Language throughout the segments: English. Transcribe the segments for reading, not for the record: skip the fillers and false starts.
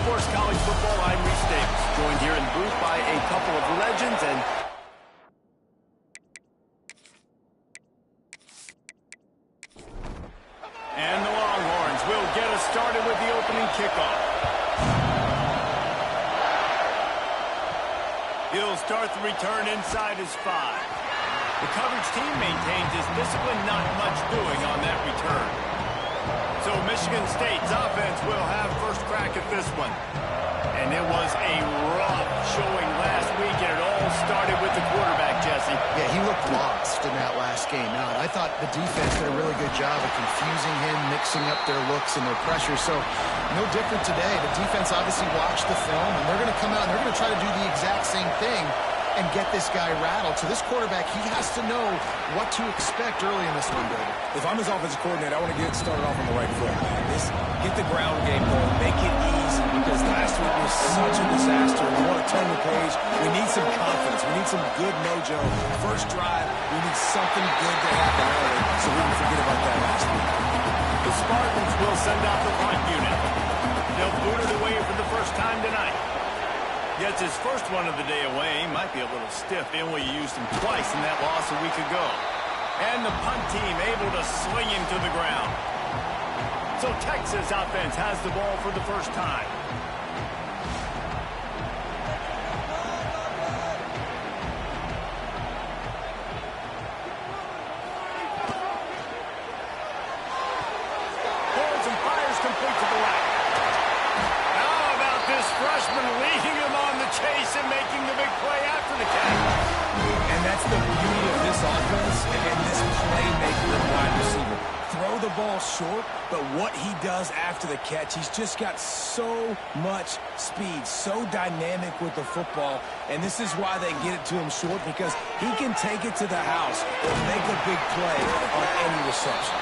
Sports College Football, I'm Reese Davis, joined here in the booth by a couple of legends and the Longhorns will get us started with the opening kickoff. He'll start the return inside his 5. The coverage team maintains his discipline, not much doing on that return. So Michigan State's offense will have first crack at this one. And it was a rough showing last week, and it all started with the quarterback, Jesse. Yeah, he looked lost in that last game out. I thought the defense did a really good job of confusing him, mixing up their looks and their pressure. So no different today. The defense obviously watched the film, and they're going to come out and they're going to try to do the exact same thing and get this guy rattled. So this quarterback, he has to know what to expect early in this one, David. If I'm his offensive coordinator, I want to get started off on the right foot. Get the ground game going, make it easy, because last week was such a disaster. We want to turn the page. We need some confidence. We need some good mojo. First drive, we need something good to happen early so we can forget about that last week. The Spartans will send out the punt unit. They'll boot it away for the first time tonight. Gets his first one of the day away. He might be a little stiff. They only used him twice in that loss a week ago. And the punt team able to sling him to the ground. So Texas offense has the ball for the first time. Holds and fires complete to the left. How about this freshman leading him on the chase and making the big play after the catch? And that's the beauty of this offense and this playmaker and wide receiver. Throw the ball short, but what he does after the catch, he's just got so much speed, so dynamic with the football, and this is why they get it to him short, because he can take it to the house or make a big play on any reception.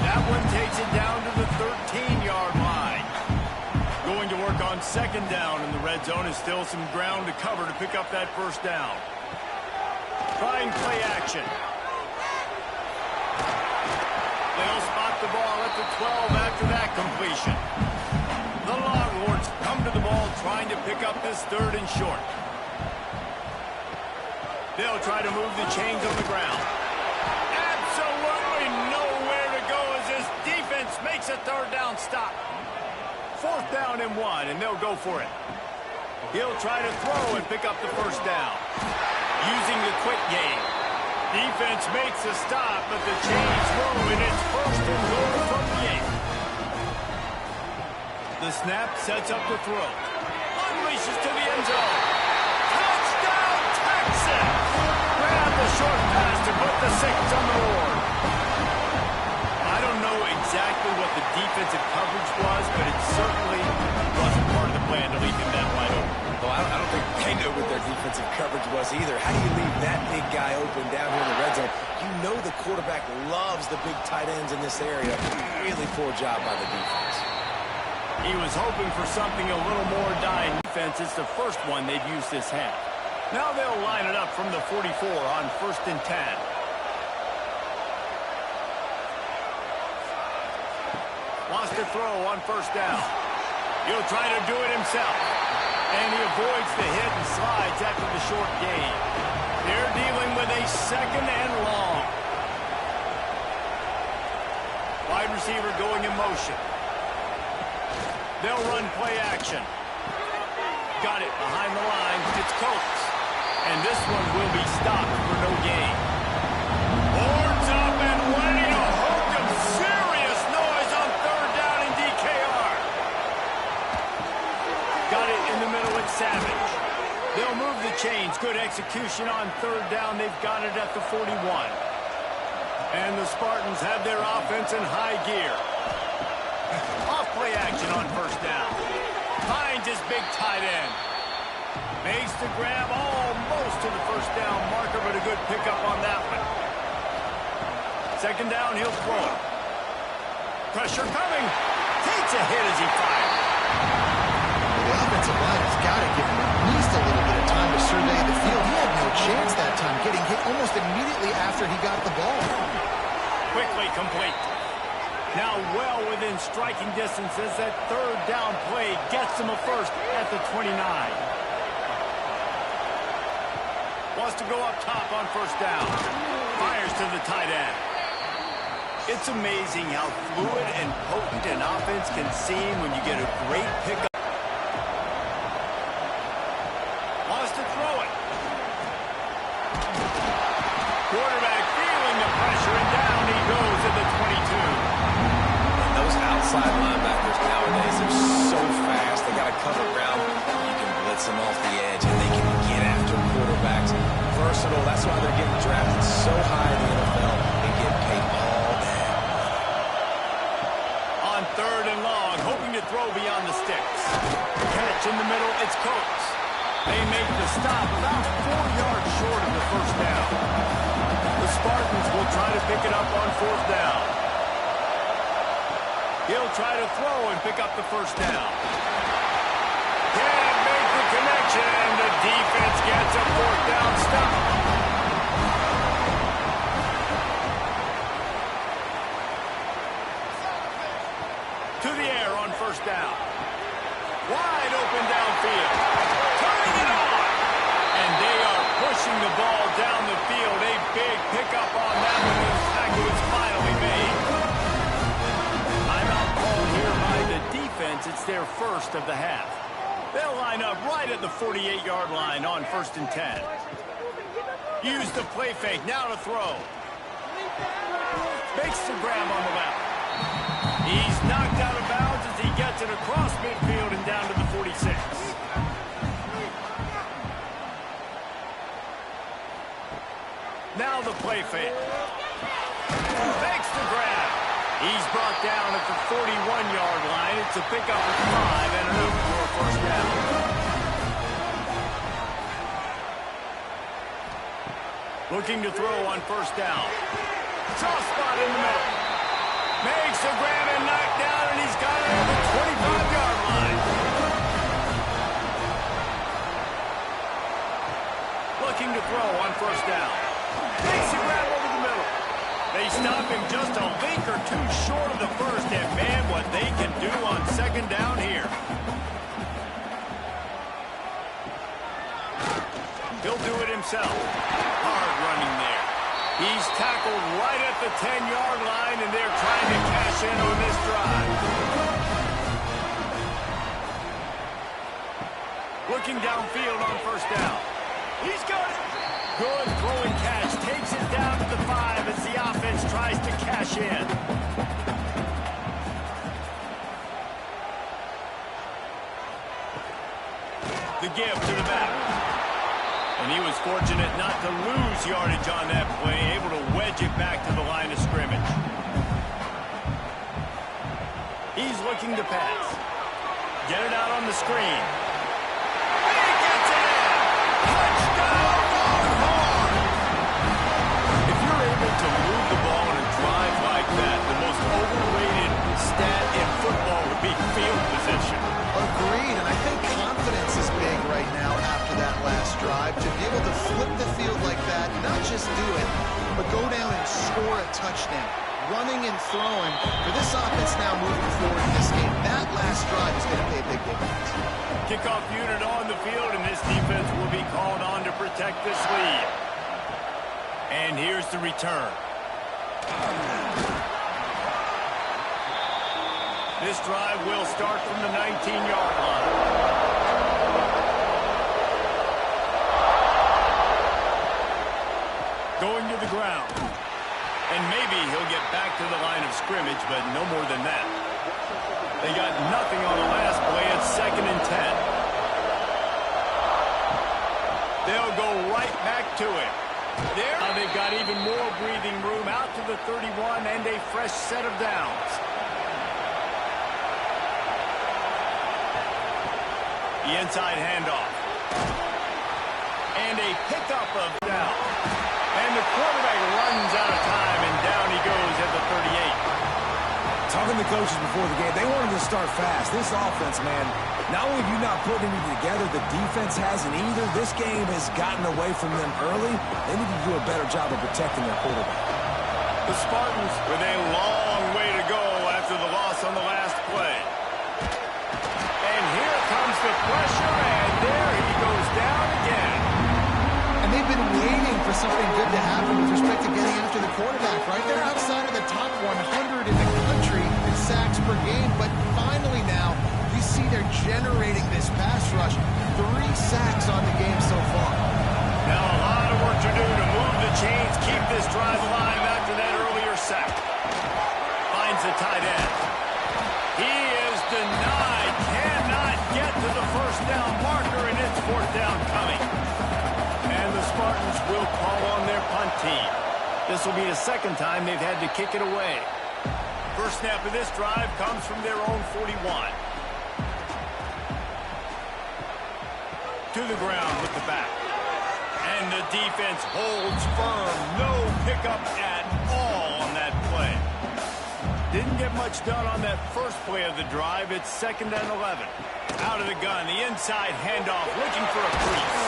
That one takes it down to the 13-yard line. Going to work on second down in the red zone is still some ground to cover to pick up that first down. Trying play action. They'll spot the ball at the 12 after that completion. The Longhorns come to the ball trying to pick up this third and short. They'll try to move the chains on the ground. Absolutely nowhere to go as this defense makes a third down stop. Fourth down and 1, and they'll go for it. He'll try to throw and pick up the first down. Using the quick game. Defense makes a stop, but the chains roll, and it's first and goal from the 8. The snap sets up the throw. Unleashes to the end zone. Touchdown, Texas! Grab the short pass to put the 6 on the board. I don't know exactly what the defensive coverage was, but it certainly wasn't part of the plan to leave him that wide open. Well, I don't think they know what their defensive coverage was either. How do you leave that big guy open down here in the red zone? You know the quarterback loves the big tight ends in this area. Really poor job by the defense. He was hoping for something a little more dying defense. It's the first one they've used this half. Now they'll line it up from the 44 on first and 10. Wants to throw on first down. He'll try to do it himself. And he avoids the hit and slides after the short gain. They're dealing with a second and long. Wide receiver going in motion. They'll run play action. Got it behind the line. It's Coates. And this one will be stopped for no gain. Horns up and ready to hook him. Serious noise on third down in DKR. Got it in the middle with Savage. They'll move the chains. Good execution on third down. They've got it at the 41. And the Spartans have their offense in high gear. Off play action on first down. Finds his big tight end. Makes the grab almost to the first down marker, but a good pickup on that one. Second down, he'll throw it. Pressure coming. Takes a hit as he fires. The offensive line has got to give him at least a little bit of time to survey the field. He had no chance that time, getting hit almost immediately after he got the ball. Quickly complete. Now well within striking distance as that third down play gets them a first at the 29. Wants to go up top on first down. Fires to the tight end. It's amazing how fluid and potent an offense can seem when you get a great pickup. Wants to throw it. Quarterback feeling the pressure, and down he goes at the 22. And those outside linebackers nowadays are so fast. They got to cover ground. You can blitz them off the edge, and they can get after quarterbacks. Versatile. That's why they're getting drafted so high in the NFL and getting paid all day. On third and long, hoping to throw beyond the sticks. Catch in the middle, it's Coates. They make the stop about 4 yards short of the first down. The Spartans will try to pick it up on fourth down. He'll try to throw and pick up the first down. Can't make the connection, and the defense gets a fourth down stop. To the air on first down. Wide open downfield. Turning it on. And they are pushing the ball down the field. A big pickup on that one. The tackle is finally made. Timeout called here by the defense. It's their first of the half. They'll line up right at the 48-yard line on 1st and 10. Use the play fake. Now to throw. Makes the grab on the left. He's knocked out of bounds as he gets it across midfield and down to the 46. Now the play fake. Makes the grab. He's brought down at the 41-yard line. It's a pickup of 5 and enough for a first down. Looking to throw on first down. Soft spot in the middle. Makes a grab and knocked down, and he's got it at the 25-yard line. Looking to throw on first down. Makes a grab over the middle. They stop him just a link or two short of the first, and man, what they can do on second down here. He'll do it himself. Hard running there. He's tackled right at the 10-yard line, and they're trying to cash in on this drive. Looking downfield on first down. He's got it. Good throwing catch. Takes it down to the 5 as the offense tries to cash in. The give to the back. And he was fortunate not to lose yardage on that play, able to wedge it back to the line of scrimmage. He's looking to pass. Get it out on the screen. And he gets it in! Touchdown, Longhorn! If you're able to move the ball in a drive like that, the most overrated stat in football would be field position. Agreed, and I think confidence is big right now after that last drive. To be able to flip the field like that, not just do it, but go down and score a touchdown. Running and throwing for this offense now moving forward in this game. That last drive is going to pay a big difference. Kickoff unit on the field, and this defense will be called on to protect this lead. And here's the return. This drive will start from the 19-yard line. Going to the ground. And maybe he'll get back to the line of scrimmage, but no more than that. They got nothing on the last play. It's 2nd and 10. They'll go right back to it. There, now they've got even more breathing room out to the 31 and a fresh set of downs. The inside handoff. And a pickup of down. And the quarterback runs out of time, and down he goes at the 38. Talking to coaches before the game, they wanted to start fast. This offense, man, not only have you not put anything together, the defense hasn't either. This game has gotten away from them early. They need to do a better job of protecting their quarterback. The Spartans with a long way to go for something good to happen with respect to getting after the quarterback, right? They're outside of the top 100 in the country in sacks per game, but finally now you see they're generating this pass rush. 3 sacks on the game so far. Now a lot of work to do to move the chains, keep this drive alive after that earlier sack. Finds the tight end. He is denied, cannot get to the first down marker, and it's 4th down coming. And the Spartans will call on their punt team. This will be the 2nd time they've had to kick it away. First snap of this drive comes from their own 41. To the ground with the back. And the defense holds firm. No pickup at all on that play. Didn't get much done on that first play of the drive. It's 2nd and 11. Out of the gun, the inside handoff, looking for a crease.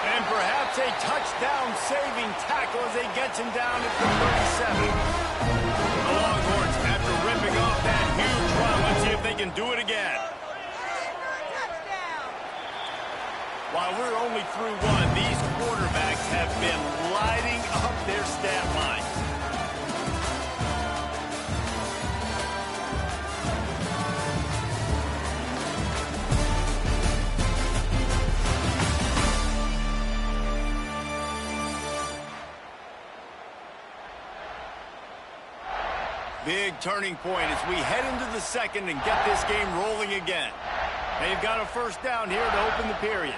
And perhaps a touchdown-saving tackle as they get him down at the 37. The Longhorns, after ripping off that huge run, let's see if they can do it again. While we're only through one, these quarterbacks have been lighting up their stat line. Big turning point as we head into the 2nd and get this game rolling again. They've got a first down here to open the period.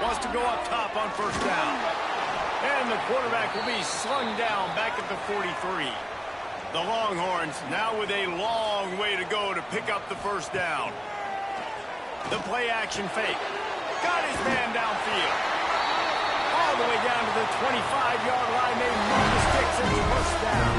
Wants to go up top on first down. And the quarterback will be slung down back at the 43. The Longhorns now with a long way to go to pick up the first down. The play action fake. Got his man downfield. All the way down to the 25-yard line. They move the sticks and first down.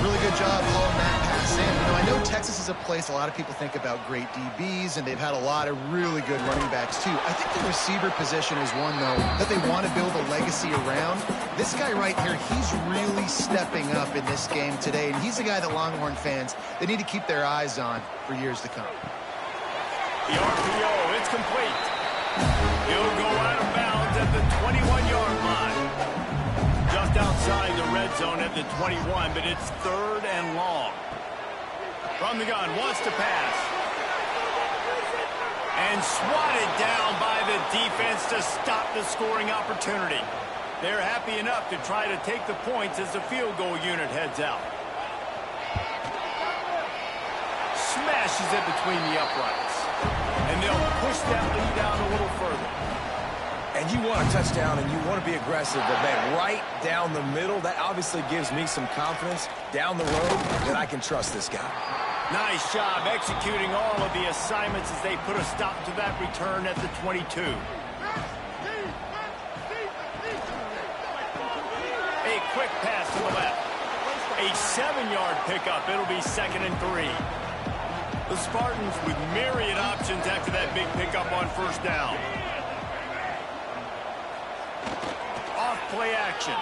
Really good job hauling that pass in. You know, I know Texas is a place a lot of people think about great DBs, and they've had a lot of really good running backs, too. I think the receiver position is one, though, that they want to build a legacy around. This guy right here, he's really stepping up in this game today, and he's a guy that Longhorn fans, they need to keep their eyes on for years to come. The RPO, it's complete. He'll go out of bounds at the 21-yard line. Just outside the red zone at the 21, but it's 3rd and long. From the gun, wants to pass. And swatted down by the defense to stop the scoring opportunity. They're happy enough to try to take the points as the field goal unit heads out. Smashes it between the uprights. And they'll push that lead down a little further. And you want a touchdown and you want to be aggressive, but man, right down the middle, that obviously gives me some confidence down the road that I can trust this guy. Nice job executing all of the assignments as they put a stop to that return at the 22. A quick pass to the left. A 7-yard pickup. It'll be 2nd and 3. The Spartans with myriad options after that big pickup on first down. Off play action.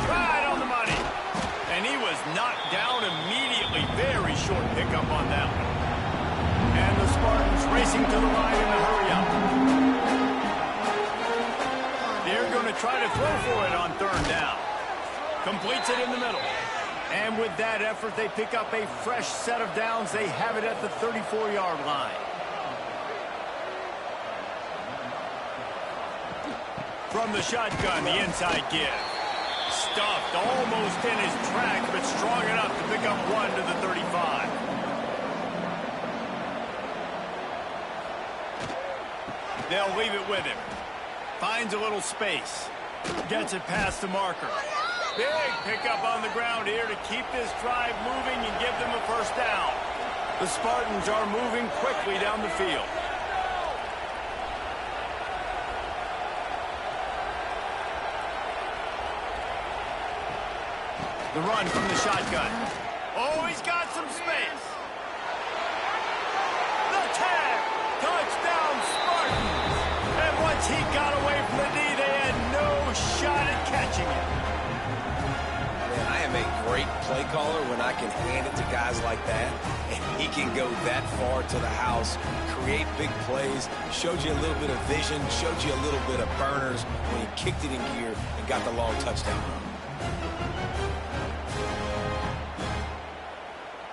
Right on the money. And he was knocked down immediately. Very short pickup on that one. And the Spartans racing to the line in a hurry up. They're going to try to throw for it on 3rd down. Completes it in the middle. And with that effort, they pick up a fresh set of downs. They have it at the 34-yard line. From the shotgun, the inside give. Stuffed almost in his track, but strong enough to pick up 1 to the 35. They'll leave it with him. Finds a little space. Gets it past the marker. Big pickup on the ground here to keep this drive moving and give them a first down. The Spartans are moving quickly down the field. The run from the shotgun. Oh, he's got some space. The tag. Touchdown, Spartans. And once he got away from the D, they had no shot at catching it. Man, I am a great play caller when I can hand it to guys like that, and he can go that far to the house, create big plays, showed you a little bit of vision, showed you a little bit of burners when he kicked it in gear and got the long touchdown run.